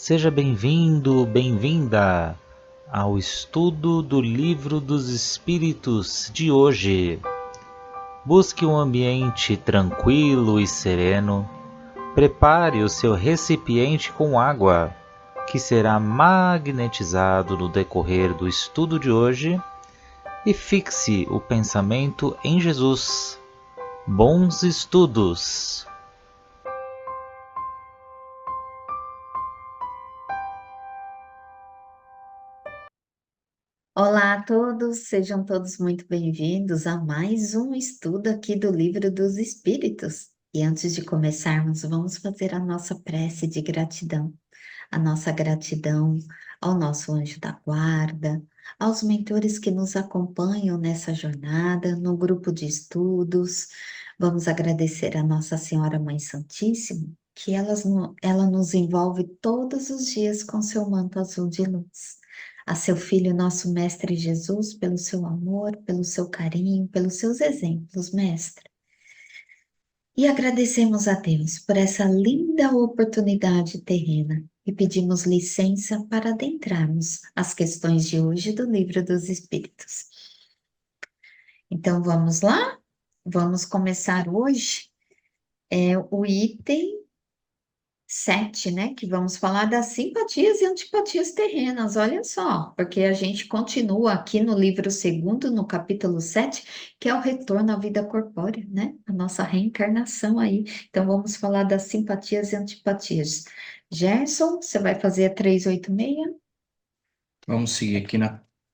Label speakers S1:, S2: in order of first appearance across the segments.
S1: Seja bem-vindo, bem-vinda ao estudo do Livro dos Espíritos de hoje. Busque um ambiente tranquilo e sereno. Prepare o seu recipiente com água, que será magnetizado no decorrer do estudo de hoje, e fixe o pensamento em Jesus. Bons estudos!
S2: Olá a todos, sejam todos muito bem-vindos a mais um estudo aqui do Livro dos Espíritos. E antes de começarmos, vamos fazer a nossa prece de gratidão. A nossa gratidão ao nosso anjo da guarda, aos mentores que nos acompanham nessa jornada, no grupo de estudos. Vamos agradecer a Nossa Senhora Mãe Santíssima, que ela nos envolve todos os dias com seu manto azul de luz. A seu Filho, nosso Mestre Jesus, pelo seu amor, pelo seu carinho, pelos seus exemplos, Mestre. E agradecemos a Deus por essa linda oportunidade terrena e pedimos licença para adentrarmos as questões de hoje do Livro dos Espíritos. Então vamos lá? Vamos começar hoje o item 7, né? Que vamos falar das simpatias e antipatias terrenas, olha só, porque a gente continua aqui no livro segundo, no capítulo 7, que é o retorno à vida corpórea, né? A nossa reencarnação aí. Então vamos falar das simpatias e antipatias. Gerson, você vai fazer a 386?
S3: Vamos seguir aqui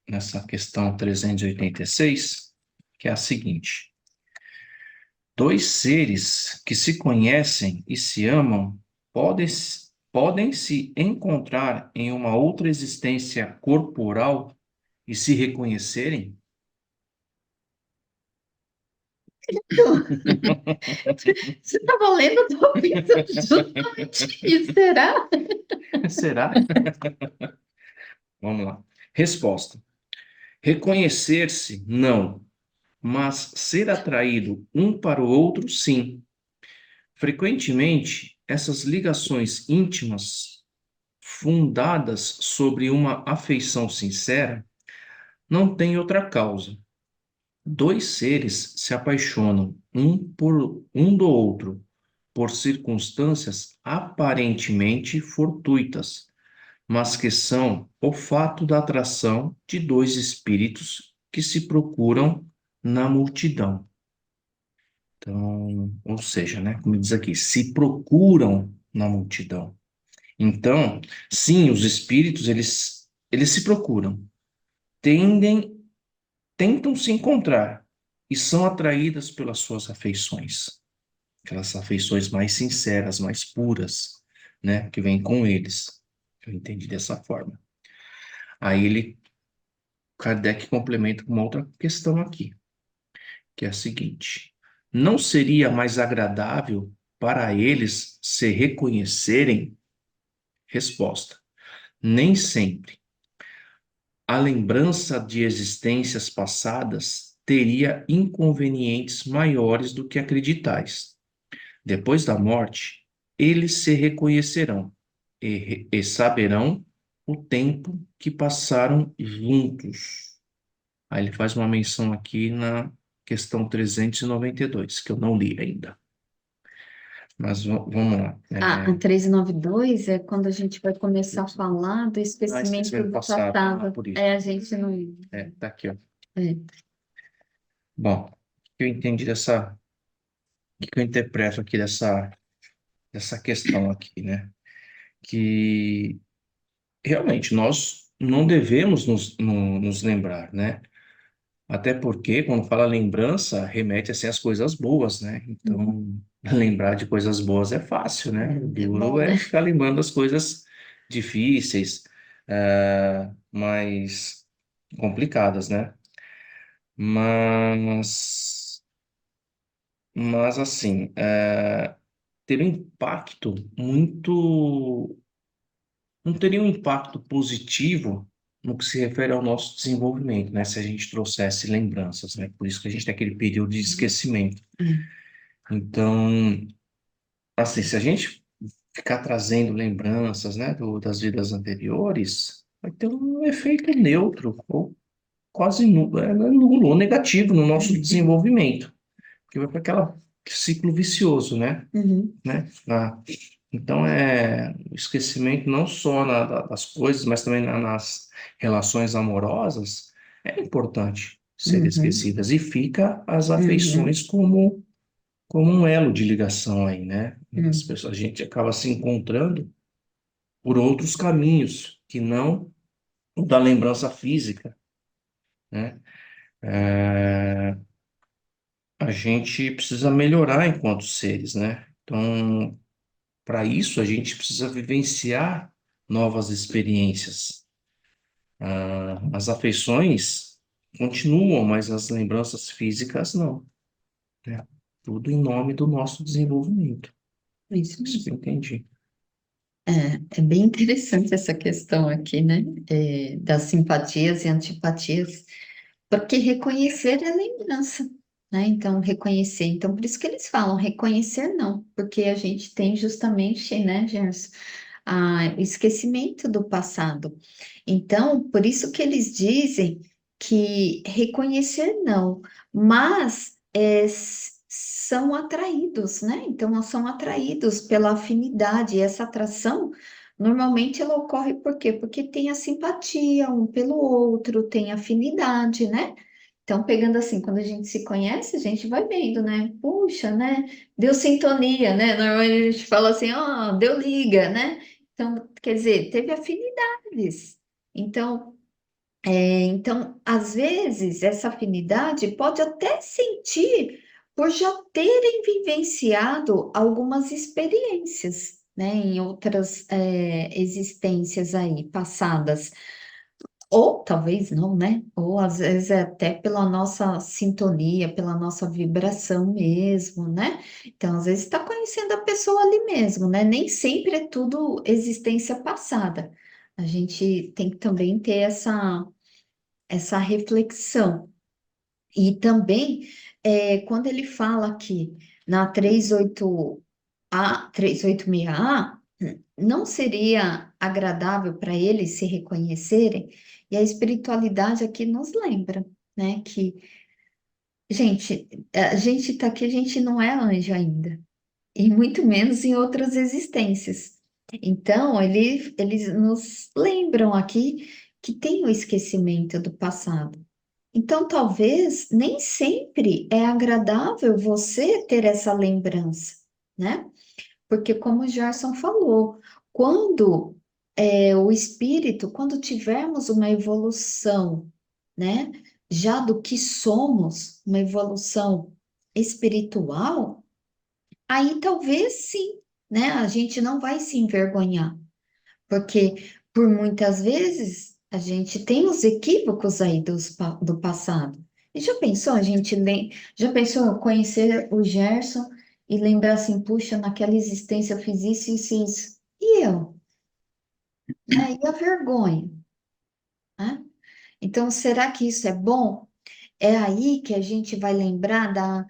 S3: nessa questão 386, que é a seguinte: dois seres que se conhecem e se amam podem, podem se encontrar em uma outra existência corporal e se reconhecerem?
S2: Você estava lendo, eu estou pensando justamente isso, será?
S3: Será? Vamos lá. Resposta: reconhecer-se, não, mas ser atraído um para o outro, sim. Frequentemente, essas ligações íntimas, fundadas sobre uma afeição sincera, não têm outra causa. Dois seres se apaixonam um por um do outro por circunstâncias aparentemente fortuitas, mas que são o fato da atração de dois espíritos que se procuram na multidão. Então, ou seja, né, como diz aqui, se procuram na multidão. Então, sim, os espíritos, eles se procuram, tendem, tentam se encontrar e são atraídas pelas suas afeições, aquelas afeições mais sinceras, mais puras, né, que vêm com eles. Eu entendi dessa forma. Aí Kardec complementa com uma outra questão aqui, que é a seguinte: não seria mais agradável para eles se reconhecerem? Resposta: nem sempre. A lembrança de existências passadas teria inconvenientes maiores do que acreditais. Depois da morte, eles se reconhecerão e saberão o tempo que passaram juntos. Aí ele faz uma menção aqui na questão 392, que eu não li ainda. Mas vamos lá.
S2: A 392 é quando a gente vai começar a falar do esquecimento
S3: Esquecimento
S2: do
S3: passado. Ah,
S2: passado.
S3: por isso.
S2: É, a gente não.
S3: Tá aqui, ó.
S2: É.
S3: Bom, o que eu entendi o que eu interpreto aqui dessa questão aqui, né? Que realmente nós não devemos nos lembrar, né? Até porque, quando fala lembrança, remete assim às coisas boas, né?
S2: Uhum.
S3: Então, lembrar de coisas boas é fácil, né? O
S2: É
S3: duro
S2: bom, né?
S3: é ficar lembrando das coisas difíceis, mais complicadas, né? Mas, mas assim, ter um impacto muito. Não teria um impacto positivo no que se refere ao nosso desenvolvimento, né? Se a gente trouxesse lembranças, né? Por isso que a gente tem aquele período de esquecimento.
S2: É.
S3: Então, assim, se a gente ficar trazendo lembranças, né, das vidas anteriores, vai ter um efeito neutro, ou quase nulo, não é nulo, ou negativo no nosso desenvolvimento, porque vai para aquele ciclo vicioso, né?
S2: Uhum,
S3: Então, o esquecimento não só das coisas, mas também nas relações amorosas, é importante ser
S2: uhum,
S3: esquecidas. E fica as
S2: uhum,
S3: afeições como um elo de ligação aí, né? As
S2: uhum.
S3: pessoas, a gente acaba se encontrando por outros caminhos, que não o da lembrança física, né? É, a gente precisa melhorar enquanto seres, né? Então, para isso, a gente precisa vivenciar novas experiências. As afeições continuam, mas as lembranças físicas não, né? Tudo em nome do nosso desenvolvimento.
S2: Isso
S3: Isso que eu
S2: mesmo.
S3: entendi.
S2: É bem interessante essa questão aqui, né? Das simpatias e antipatias, porque reconhecer é lembrança, né? Então, reconhecer. Então, por isso que eles falam reconhecer não, porque a gente tem justamente, né, Gerson, o esquecimento do passado. Então, por isso que eles dizem que reconhecer não, mas são atraídos, né? Então, são atraídos pela afinidade, e essa atração. Normalmente ela ocorre por quê? Porque tem a simpatia um pelo outro, tem afinidade, né? Então, pegando assim, quando a gente se conhece, a gente vai vendo, né? Puxa, né? Deu sintonia, né? Normalmente a gente fala assim, ó, deu liga, né? Então, quer dizer, teve afinidades. Então, às vezes, essa afinidade pode até sentir por já terem vivenciado algumas experiências, né? Em outras, existências aí passadas. Ou talvez não, né? Ou às vezes é até pela nossa sintonia, pela nossa vibração mesmo, né? Então, às vezes está conhecendo a pessoa ali mesmo, né? Nem sempre é tudo existência passada. A gente tem que também ter essa reflexão. E também, quando ele fala aqui na 386A, não seria agradável para eles se reconhecerem? E a espiritualidade aqui nos lembra, né, que, gente, a gente está aqui, a gente não é anjo ainda, e muito menos em outras existências. Então, eles nos lembram aqui que tem o esquecimento do passado. Então, talvez nem sempre é agradável você ter essa lembrança, né? Porque, como o Gerson falou, quando o espírito, quando tivermos uma evolução, né, já do que somos, uma evolução espiritual, aí talvez sim, né, a gente não vai se envergonhar, porque por muitas vezes a gente tem os equívocos aí do passado. E já pensou a gente já pensou conhecer o Gerson e lembrar assim, puxa, naquela existência eu fiz isso, isso, e isso. E eu, né? E a vergonha, né? Então, será que isso é bom? É aí que a gente vai lembrar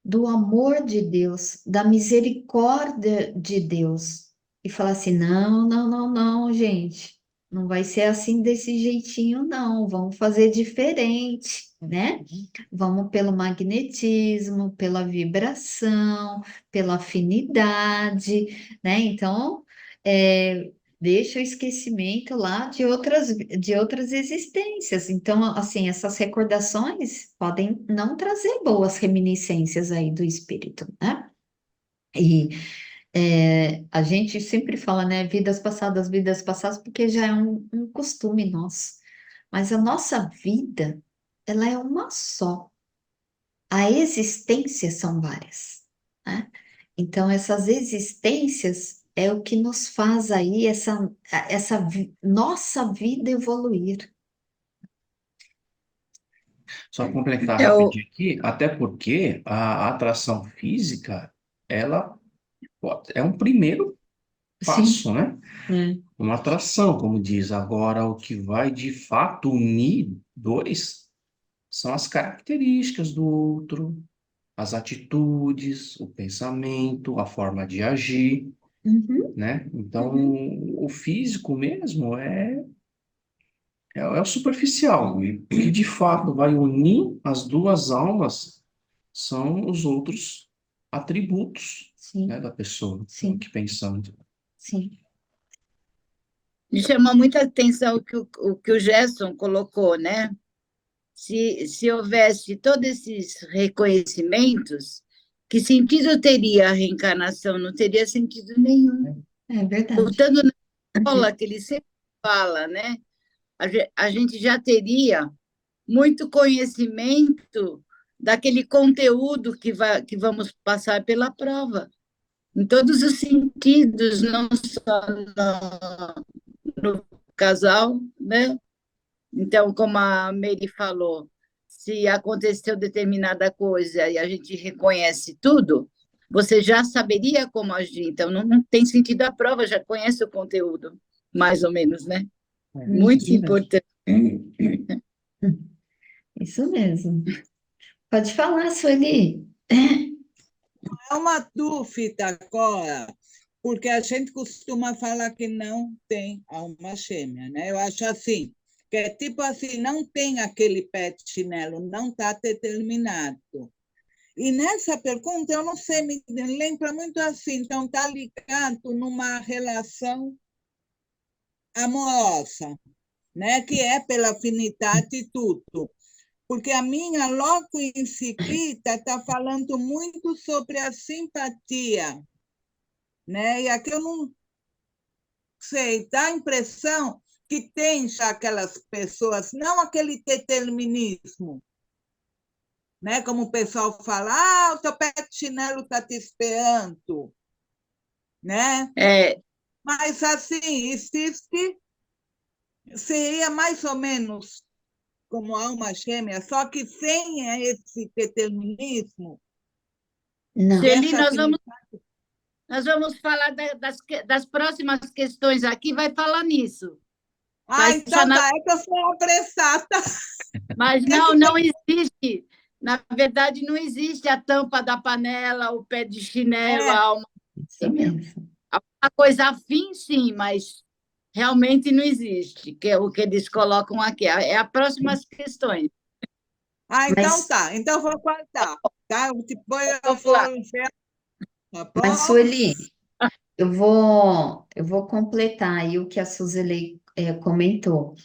S2: do amor de Deus, da misericórdia de Deus. E falar assim: não, não, não, não, gente, não vai ser assim desse jeitinho, não. Vamos fazer diferente, né? Vamos pelo magnetismo, pela vibração, pela afinidade, né? Então, é, deixa o esquecimento lá de outras existências. Então, assim, essas recordações podem não trazer boas reminiscências aí do espírito, né? E a gente sempre fala, né, vidas passadas, porque já é um costume nosso. Mas a nossa vida, ela é uma só. A existência são várias, né? Então, essas existências é o que nos faz aí nossa vida evoluir.
S3: Só completar
S2: Eu,
S3: rapidinho aqui, até porque a atração física, ela é um primeiro
S2: sim,
S3: passo, né?
S2: né?
S3: Uma atração, como diz. Agora, o que vai de fato unir dois são as características do outro, as atitudes, o pensamento, a forma de agir.
S2: Uhum,
S3: né? Então,
S2: uhum.
S3: o físico mesmo é o superficial. E o que de fato vai unir as duas almas são os outros atributos, né,
S2: Sim,
S3: da pessoa,
S2: sim,
S3: aqui pensando.
S2: sim.
S4: Me chamou muita atenção o que o Gerson colocou, né? Se houvesse todos esses reconhecimentos, que sentido teria a reencarnação? Não teria sentido nenhum.
S2: É verdade.
S4: Voltando na escola, que ele sempre fala, né? A gente já teria muito conhecimento daquele conteúdo que vamos passar pela prova, em todos os sentidos, não só no casal, né? Então, como a Mary falou, se aconteceu determinada coisa e a gente reconhece tudo, você já saberia como agir. Então, não tem sentido a prova, já conhece o conteúdo, mais ou menos, né? Muito
S2: Isso,
S4: importante.
S2: isso mesmo. Pode falar, Sueli.
S5: É uma dúvida agora, porque a gente costuma falar que não tem alma gêmea, né? Eu acho assim, que é tipo assim, não tem aquele pé de chinelo, não está determinado. E nessa pergunta, eu não sei, me lembra muito assim, então está ligado numa relação amorosa, né? Que é pela afinidade e tudo. Porque a minha, logo em seguida, está falando muito sobre a simpatia, né? E aqui eu não sei, dá a impressão que tem já aquelas pessoas, não aquele determinismo, né? Como o pessoal fala, o teu pé de chinelo está te esperando, né?
S4: É,
S5: Mas, assim, existe, seria mais ou menos como alma gêmea, só que sem esse determinismo e
S2: Não.
S4: Sueli,
S5: essa afinidade.
S4: nós vamos falar das próximas questões aqui, vai falar nisso. Vai
S5: Então
S4: sanar,
S5: tá, é que eu sou apressada.
S4: mas
S5: É que
S4: não existe. Na verdade, não existe a tampa da panela, o pé de chinelo, a
S5: é,
S4: alma
S2: Isso
S4: gêmea.
S2: mesmo.
S4: A coisa afim, sim, mas realmente não existe, que é o que eles colocam aqui. É as próximas questões.
S5: então
S2: Mas,
S5: tá, então vou cortar, tá? Depois eu
S4: Vamos
S5: vou
S4: lá.
S5: ver, tá
S2: mas
S5: bom?
S2: Sueli, eu vou completar aí o que a Suzeli comentou.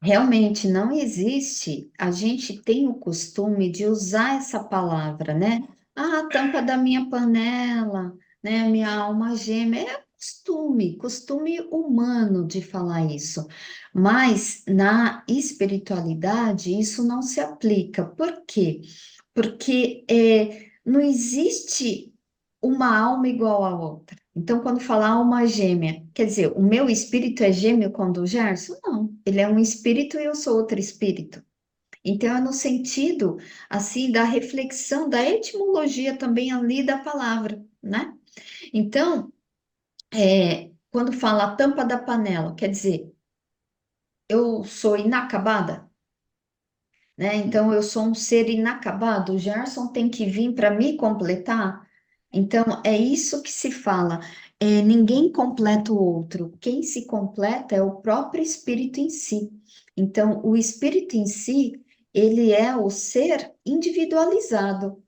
S2: Realmente não existe, a gente tem o costume de usar essa palavra, né? Ah, a tampa da minha panela, né? Minha alma gêmea. É costume, costume humano de falar isso. Mas na espiritualidade isso não se aplica. Por quê? Porque não existe uma alma igual à outra. Então, quando falar alma gêmea, quer dizer, o meu espírito é gêmeo com o do Gerson? Não, ele é um espírito e eu sou outro espírito. Então, é no sentido, assim, da reflexão, da etimologia também ali da palavra, né? Então, quando fala a tampa da panela, quer dizer, eu sou inacabada, né? Então, eu sou um ser inacabado, o Gerson tem que vir para me completar. Então, é isso que se fala. Ninguém completa o outro. Quem se completa é o próprio espírito em si. Então, o espírito em si, ele é o ser individualizado,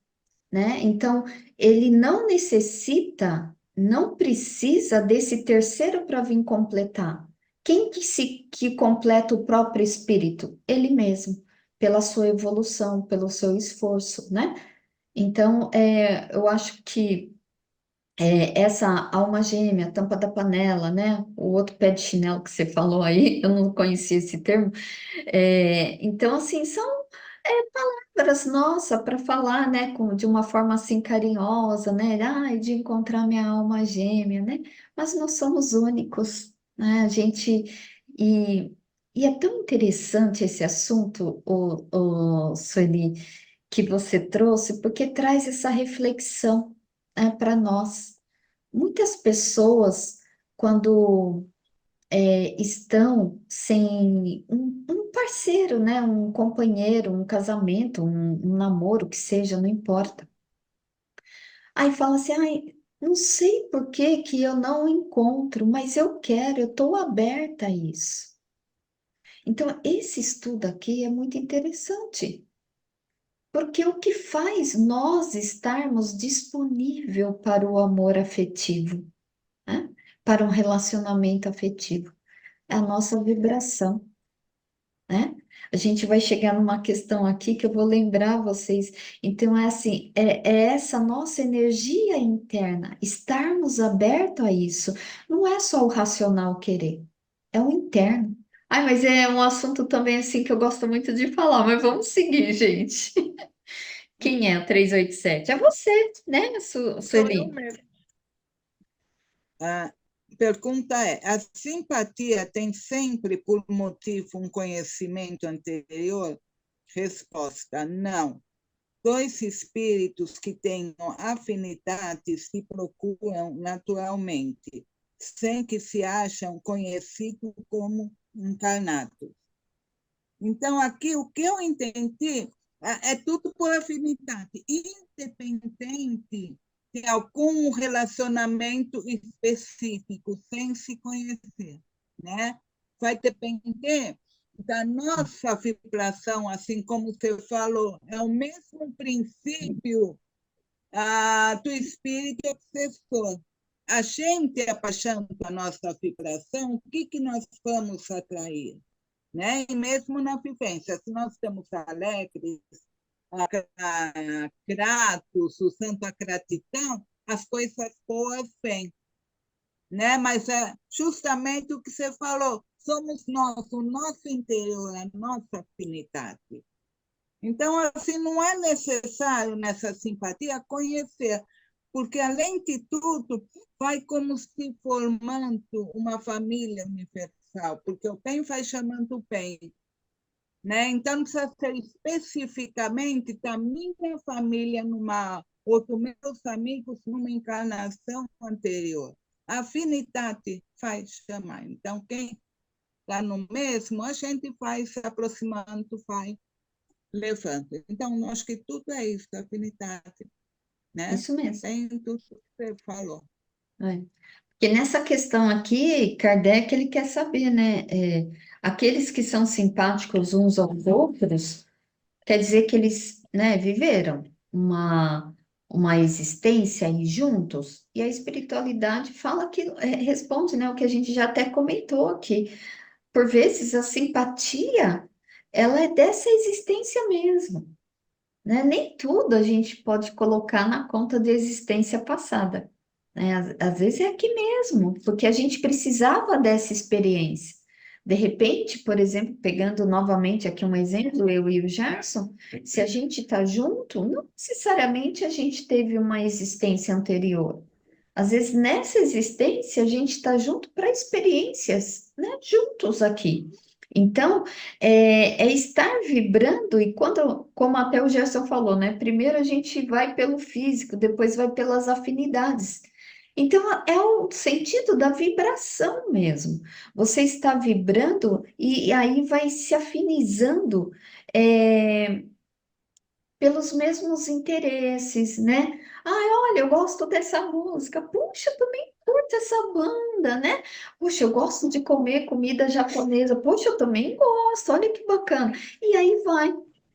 S2: né? Então, ele não necessita, não precisa desse terceiro para vir completar. Quem que completa o próprio espírito? Ele mesmo, pela sua evolução, pelo seu esforço, né? Então, eu acho que essa alma gêmea, tampa da panela, né? O outro pé de chinelo que você falou aí, eu não conhecia esse termo. Então, assim, são palavras nossas para falar, né? De uma forma assim carinhosa, né? Ai, de encontrar minha alma gêmea, né? Mas nós somos únicos, né? E, e é tão interessante esse assunto, Sueli, que você trouxe, porque traz essa reflexão, né, para nós. Muitas pessoas, quando estão sem um parceiro, né, um companheiro, um casamento, um namoro, que seja, não importa. Aí fala assim, ai, Não sei por que que eu não encontro, mas eu quero, eu estou aberta a isso. Então, esse estudo aqui é muito interessante, porque o que faz nós estarmos disponível para o amor afetivo, né? Para um relacionamento afetivo, é a nossa vibração, né? A gente vai chegar numa questão aqui que eu vou lembrar vocês. Então, é assim, é essa nossa energia interna, estarmos abertos a isso. Não é só o racional querer, é o interno. Ai, mas é um assunto também assim que eu gosto muito de falar, mas vamos seguir, gente. Quem é o 387? É você, né,
S5: Sou eu
S2: Sueli?
S5: mesmo. A pergunta é: a simpatia tem sempre por motivo um conhecimento anterior? Resposta: não. Dois espíritos que tenham afinidade se procuram naturalmente, sem que se acham conhecidos como encarnados. Então, aqui, o que eu entendi é tudo por afinidade, independente de algum relacionamento específico, sem se conhecer, né? Vai depender da nossa vibração, assim como você falou, é o mesmo princípio do espírito obsessor. A gente, abaixando a nossa vibração, o que nós vamos atrair? Né? E mesmo na vivência, se nós estamos alegres, gratos, usando a gratidão, as coisas boas vêm. Né? Mas é justamente o que você falou, somos nós, o nosso interior, a nossa afinidade. Então, assim, não é necessário nessa simpatia conhecer, porque, além de tudo, vai como se formando uma família universal, porque o bem vai chamando o bem. Né? Então, não precisa ser especificamente da minha família ou dos meus amigos numa encarnação anterior. A afinidade faz chamar. Então, quem está no mesmo, a gente vai se aproximando, vai levando. Então, acho que tudo é isso, afinidade. Né?
S2: Isso mesmo.
S5: Tem tudo que você falou.
S2: É. Porque nessa questão aqui, Kardec, ele quer saber, né? Aqueles que são simpáticos uns aos outros, quer dizer que eles, né, viveram uma existência aí juntos, e a espiritualidade fala que, responde, né, o que a gente já até comentou aqui. Por vezes, a simpatia, ela é dessa existência mesmo, né? Nem tudo a gente pode colocar na conta de existência passada, né? Às vezes é aqui mesmo, porque a gente precisava dessa experiência. De repente, por exemplo, pegando novamente aqui um exemplo, eu e o Gerson, se a gente está junto, não necessariamente a gente teve uma existência anterior. Às vezes, nessa existência, a gente está junto para experiências, né? Juntos aqui. Então, é estar vibrando, e quando, como até o Gerson falou, né? Primeiro a gente vai pelo físico, depois vai pelas afinidades. Então, é o sentido da vibração mesmo. Você está vibrando e aí vai se afinizando é, pelos mesmos interesses, né? Ai, olha, eu gosto dessa música. Puxa, eu também curto essa banda, né? Puxa, eu gosto de comer comida japonesa. Puxa, eu também gosto. Olha que bacana. E aí vai,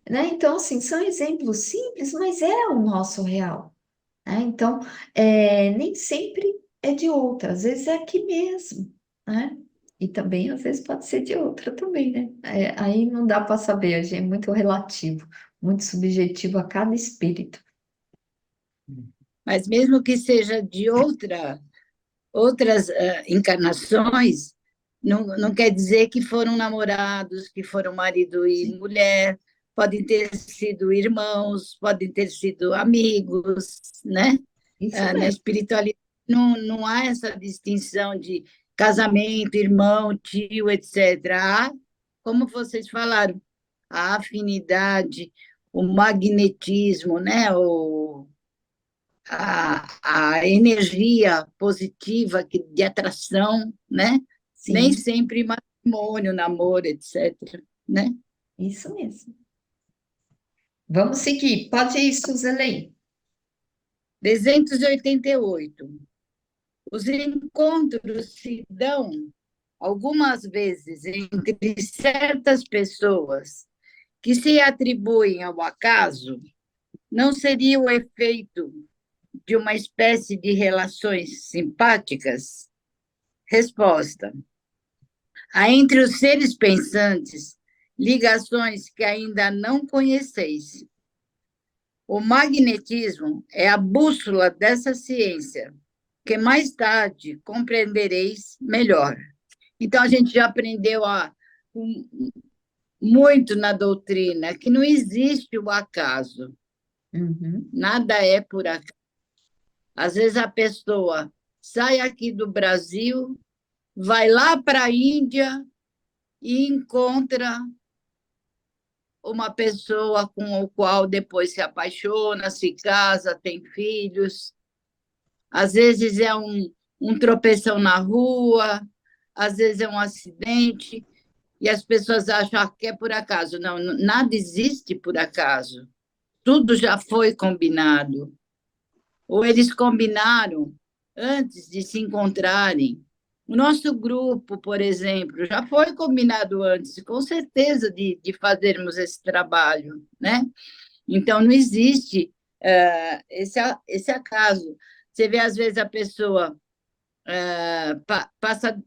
S2: né? Então, assim, são exemplos simples, mas é o nosso real, né? Então, nem sempre é de outra, às vezes é aqui mesmo, né? E também, às vezes, pode ser de outra também, né? Aí não dá para saber, a gente é muito relativo, muito subjetivo a cada espírito.
S4: Mas mesmo que seja de outras encarnações, não quer dizer que foram namorados, que foram marido e
S2: Sim.
S4: mulher, podem ter sido irmãos, podem ter sido amigos, né?
S2: Isso
S4: Na
S2: mesmo.
S4: espiritualidade não há essa distinção de casamento, irmão, tio, etc. Há, como vocês falaram, a afinidade, o magnetismo, né? A energia positiva de atração, né? Nem
S2: Sim,
S4: sempre matrimônio, namoro, etc. Né?
S2: isso mesmo. Vamos seguir. Pode ir, Suzelein.
S4: 388. Os encontros se dão algumas vezes entre certas pessoas que se atribuem ao acaso, não seria o efeito de uma espécie de relações simpáticas? Resposta: há entre os seres pensantes ligações que ainda não conheceis. O magnetismo é a bússola dessa ciência, que mais tarde compreendereis melhor. Então, a gente já aprendeu muito na doutrina que não existe o acaso,
S2: Uhum.
S4: nada é por acaso. Às vezes a pessoa sai aqui do Brasil, vai lá para a Índia e encontra uma pessoa com o qual depois se apaixona, se casa, tem filhos. Às vezes é um tropeção na rua, às vezes é um acidente, e as pessoas acham que é por acaso. Não, nada existe por acaso. Tudo já foi combinado. Ou eles combinaram antes de se encontrarem. O nosso grupo, por exemplo, já foi combinado antes, com certeza, de fazermos esse trabalho, né? Então, não existe esse acaso. Você vê, às vezes, a pessoa passa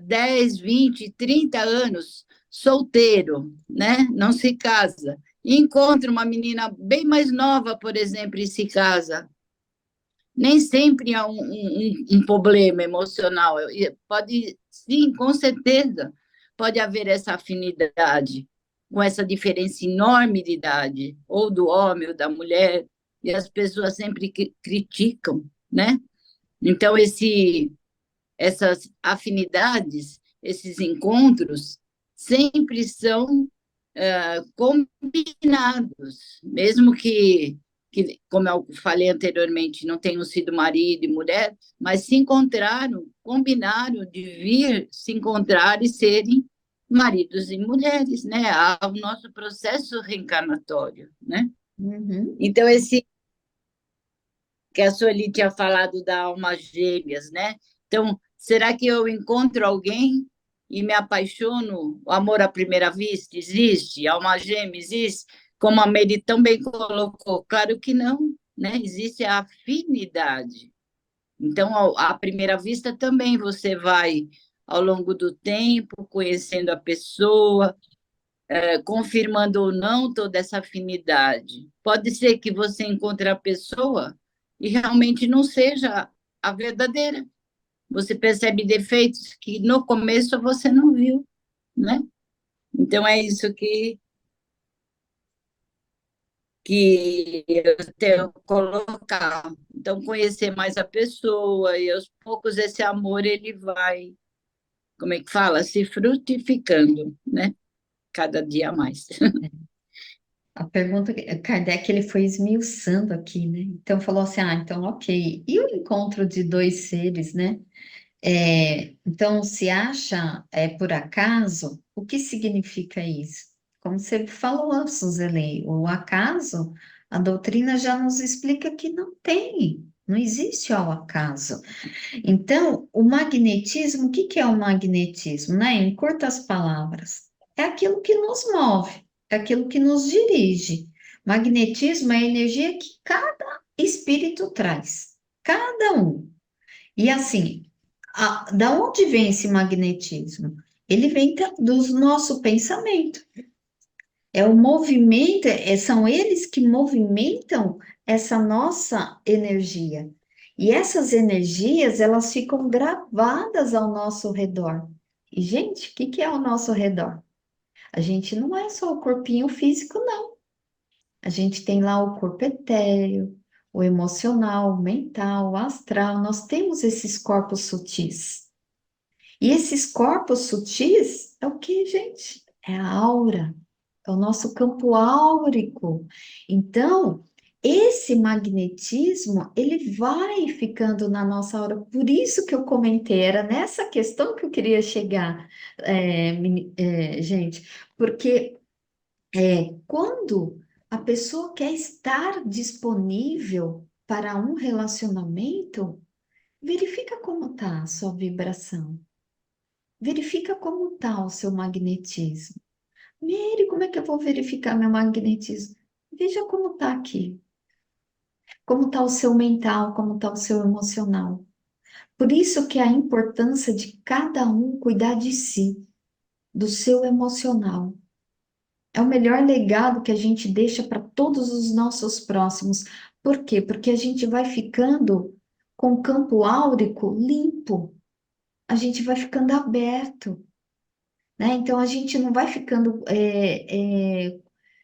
S4: 10, 20, 30 anos solteiro, né? Não se casa. E encontra uma menina bem mais nova, por exemplo, e se casa. Nem sempre há um problema emocional. Pode, sim, com certeza, pode haver essa afinidade, com essa diferença enorme de idade, ou do homem ou da mulher, e as pessoas sempre criticam, né? Então, essas afinidades, esses encontros, sempre são combinados, mesmo que, como eu falei anteriormente, não tenham sido marido e mulher, mas se encontraram, combinaram de vir se encontrar e serem maridos e mulheres, né? Há o nosso processo reencarnatório, né?
S2: Uhum.
S4: Então, esse que a Sueli tinha falado da alma gêmeas, né? Então, será que eu encontro alguém e me apaixono? O amor à primeira vista existe? A alma gêmea existe? Como a Mary também colocou, claro que não, né? Existe a afinidade. Então, à primeira vista também você vai, ao longo do tempo, conhecendo a pessoa, confirmando ou não toda essa afinidade. Pode ser que você encontre a pessoa e realmente não seja a verdadeira. Você percebe defeitos que no começo você não viu, né? Então é isso que eu tenho que colocar. Então, conhecer mais a pessoa e aos poucos esse amor ele vai, como é que fala? Se frutificando, né? Cada dia mais.
S2: A pergunta, Kardec, ele foi esmiuçando aqui, né? Então, falou assim, então, ok. E o encontro de dois seres, né? Então, se acha por acaso, o que significa isso? Como você falou, Suzeli, o acaso, a doutrina já nos explica que não tem, não existe ao acaso. Então, o magnetismo, o que que é o magnetismo, né? Em curtas palavras, é aquilo que nos move, é aquilo que nos dirige. Magnetismo é a energia que cada espírito traz, cada um. E assim, da onde vem esse magnetismo? Ele vem do nosso pensamento. É o movimento, são eles que movimentam essa nossa energia. E essas energias, elas ficam gravadas ao nosso redor. E, gente, o que que é ao nosso redor? A gente não é só o corpinho físico, não. A gente tem lá o corpo etéreo, o emocional, o mental, o astral. Nós temos esses corpos sutis. E esses corpos sutis é o que, gente? É a aura, é o nosso campo áurico. Então, esse magnetismo, ele vai ficando na nossa aura. Por isso que eu comentei, era nessa questão que eu queria chegar, gente, porque quando a pessoa quer estar disponível para um relacionamento, verifica como está a sua vibração. Verifica como está o seu magnetismo. Mire, como é que eu vou verificar meu magnetismo? Veja como está aqui. Como está o seu mental, como está o seu emocional. Por isso que a importância de cada um cuidar de si, do seu emocional. É o melhor legado que a gente deixa para todos os nossos próximos. Por quê? Porque a gente vai ficando com o campo áurico limpo. A gente vai ficando aberto, né? Então a gente não vai ficando,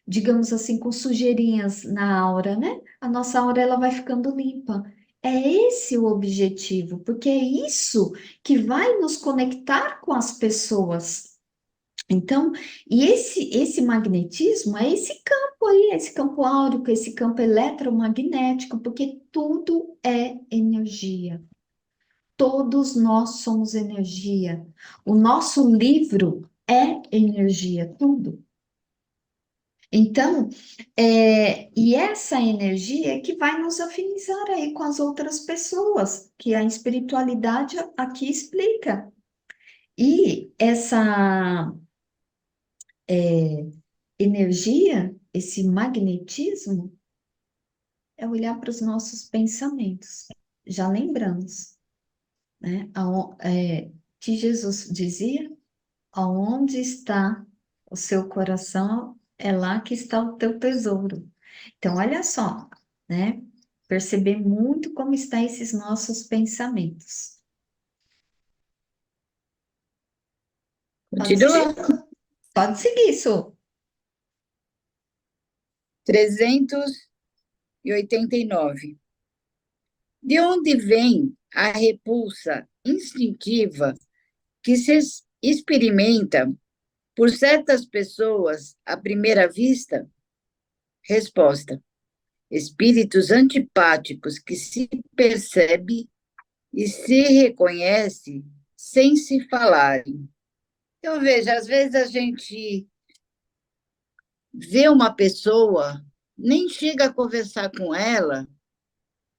S2: digamos assim, com sujeirinhas na aura, né? A nossa aura ela vai ficando limpa. É esse o objetivo, porque é isso que vai nos conectar com as pessoas. Então, e esse magnetismo é esse campo aí, esse campo áurico, esse campo eletromagnético, porque tudo é energia. Todos nós somos energia. O nosso livro é energia, tudo. Então, e essa energia é que vai nos afinizar aí com as outras pessoas, que a espiritualidade aqui explica. E essa energia, esse magnetismo, é olhar para os nossos pensamentos. Já lembramos, né? Que Jesus dizia, aonde está o seu coração, é lá que está o teu tesouro. Então, olha só, né? Perceber muito como estão esses nossos pensamentos. Pode
S4: Continua.
S2: seguir, pode seguir, Su.
S4: 389. De onde vem a repulsa instintiva que se experimenta por certas pessoas à primeira vista? Resposta: espíritos antipáticos que se percebe e se reconhece sem se falarem. Então, veja, às vezes a gente vê uma pessoa, nem chega a conversar com ela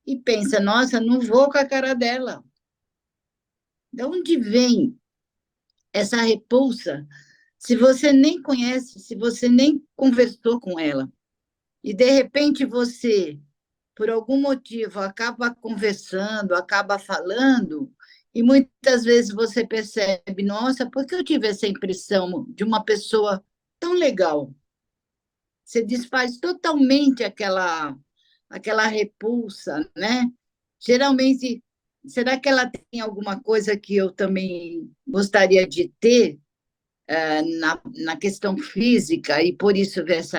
S4: e pensa, nossa, não vou com a cara dela. De onde vem essa repulsa se você nem conhece, se você nem conversou com ela? E, de repente, você, por algum motivo, acaba conversando, acaba falando, e muitas vezes você percebe, nossa, por que eu tive essa impressão de uma pessoa tão legal? Você desfaz totalmente aquela repulsa, né? Geralmente, será que ela tem alguma coisa que eu também gostaria de ter na questão física e por isso vê essa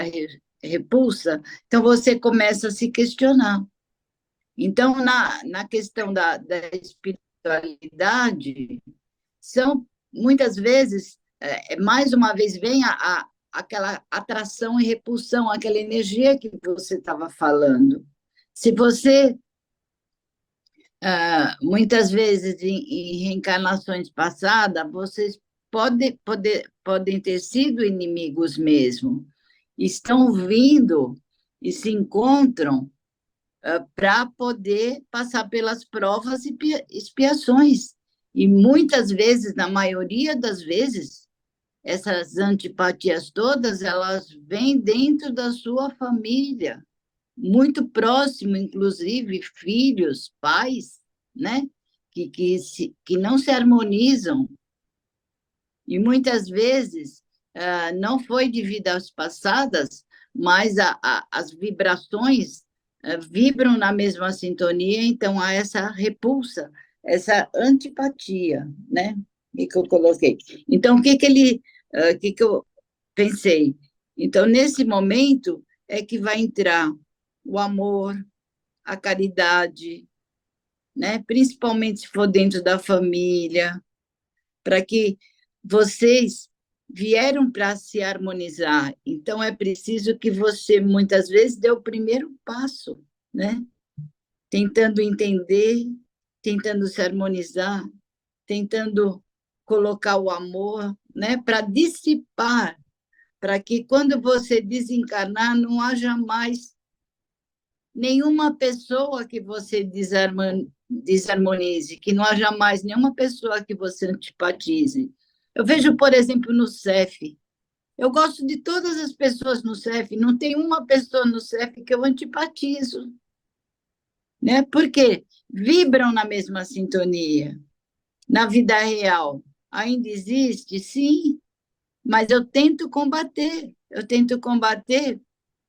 S4: repulsa? Então você começa a se questionar. Então, na questão da espiritualidade, são muitas vezes, mais uma vez, vem aquela atração e repulsão, aquela energia que você estava falando. Se você, muitas vezes, em reencarnações passadas, vocês podem ter sido inimigos mesmo, estão vindo e se encontram para poder passar pelas provas e expiações. E muitas vezes, na maioria das vezes, essas antipatias todas, elas vêm dentro da sua família, muito próximo, inclusive filhos, pais, né? Que não se harmonizam. E muitas vezes não foi de vidas passadas, mas as vibrações vibram na mesma sintonia, então há essa repulsa, essa antipatia, né? Que eu coloquei. Então, o que eu pensei? Então, nesse momento é que vai entrar o amor, a caridade, né? Principalmente se for dentro da família, para que vocês vieram para se harmonizar. Então, é preciso que você, muitas vezes, dê o primeiro passo, né? Tentando entender, tentando se harmonizar, tentando colocar o amor, né? Para dissipar, para que quando você desencarnar, não haja mais nenhuma pessoa que você desarmonize, que não haja mais nenhuma pessoa que você antipatize. Eu vejo, por exemplo, no CEF. Eu gosto de todas as pessoas no CEF, não tem uma pessoa no CEF que eu antipatizo, né? Porque vibram na mesma sintonia. Na vida real, ainda existe, sim, mas eu tento combater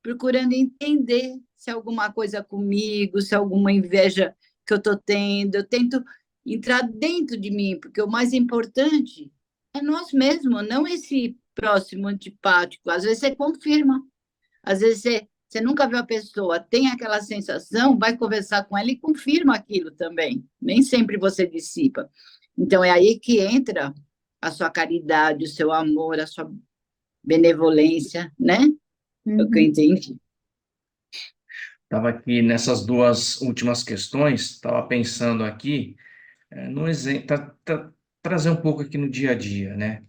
S4: procurando entender se é alguma coisa comigo, se é alguma inveja que eu estou tendo, eu tento entrar dentro de mim, porque o mais importante é nós mesmos, não esse próximo antipático. Às vezes você confirma, às vezes você nunca viu a pessoa, tem aquela sensação, vai conversar com ela e confirma aquilo também. Nem sempre você dissipa. Então, é aí que entra a sua caridade, o seu amor, a sua benevolência, né? É o que eu entendi.
S3: Estava aqui nessas duas últimas questões, estava pensando aqui no exemplo, trazer um pouco aqui no dia a dia, né?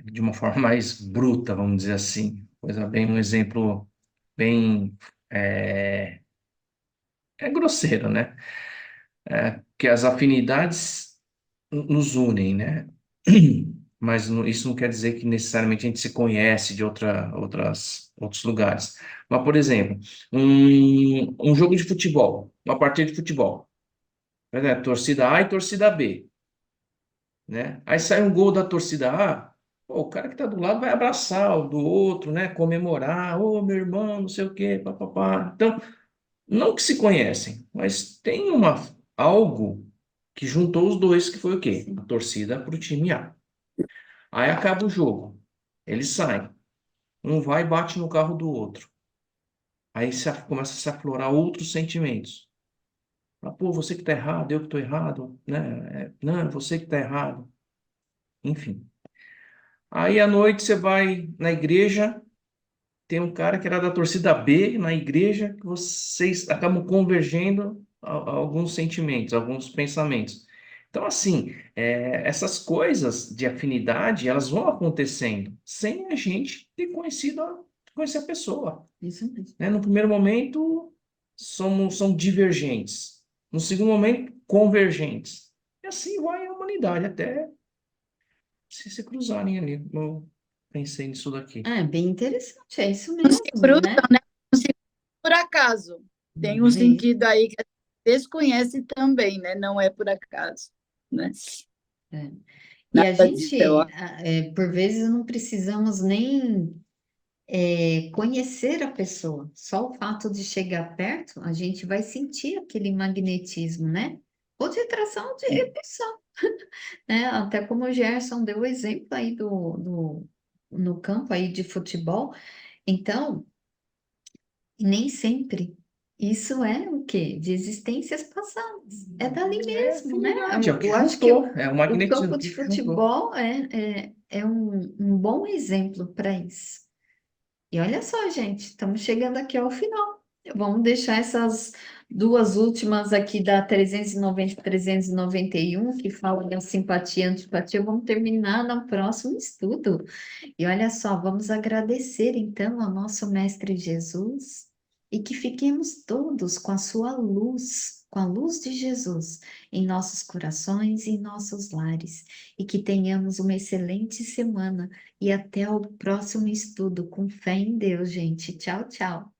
S3: De uma forma mais bruta, vamos dizer assim. Coisa bem, um exemplo bem grosseiro, né? Que as afinidades nos unem, né? Mas isso não quer dizer que necessariamente a gente se conhece de outros lugares. Mas, por exemplo, um jogo de futebol, uma partida de futebol, né? Torcida A e torcida B, né? Aí sai um gol da torcida A, pô, o cara que tá do lado vai abraçar o do outro, né? Comemorar, ô, meu irmão, não sei o quê, papapá. Então, não que se conhecem, mas tem algo que juntou os dois, que foi o quê? A torcida pro time A. Aí acaba o jogo. Eles saem. Um vai e bate no carro do outro. Aí começa a se aflorar outros sentimentos. Ah, pô, você que tá errado, eu que tô errado, né? Não, é você que tá errado. Enfim. Aí à noite você vai na igreja, tem um cara que era da torcida B na igreja, que vocês acabam convergendo a alguns sentimentos, alguns pensamentos. Então, assim, essas coisas de afinidade, elas vão acontecendo sem a gente ter conhecer a pessoa,
S2: Isso mesmo.
S3: né? No primeiro momento, são divergentes. No segundo momento, convergentes. E assim vai a humanidade, até se cruzarem ali. Eu pensei nisso daqui.
S2: É bem interessante, é isso
S4: Não se
S2: mesmo,
S4: cruzam,
S2: né?
S4: né? Não se por acaso. Tem um
S2: Vê.
S4: sentido aí que a gente desconhece também, né? Não é por acaso, né?
S2: É. E a
S4: Nada disso, eu
S2: gente, por vezes, não precisamos nem conhecer a pessoa. Só o fato de chegar perto, a gente vai sentir aquele magnetismo, né? Ou de atração ou de repulsão, né? Até como o Gerson deu o exemplo aí no campo aí de futebol. Então, nem sempre. Isso é o quê? De existências passadas. É dali mesmo, né?
S3: Afinidade, é o que
S2: Eu acho que
S3: juntou. É o
S2: o
S3: magnetismo
S2: campo
S3: que
S2: de
S3: juntou.
S2: futebol é um bom exemplo para isso. E olha só, gente, estamos chegando aqui ao final. Vamos deixar essas duas últimas aqui da 390 e 391, que falam da simpatia e antipatia, vamos terminar no próximo estudo. E olha só, vamos agradecer então ao nosso Mestre Jesus e que fiquemos todos com a sua luz, com a luz de Jesus em nossos corações e em nossos lares, e que tenhamos uma excelente semana e até o próximo estudo, com fé em Deus, gente. Tchau, tchau.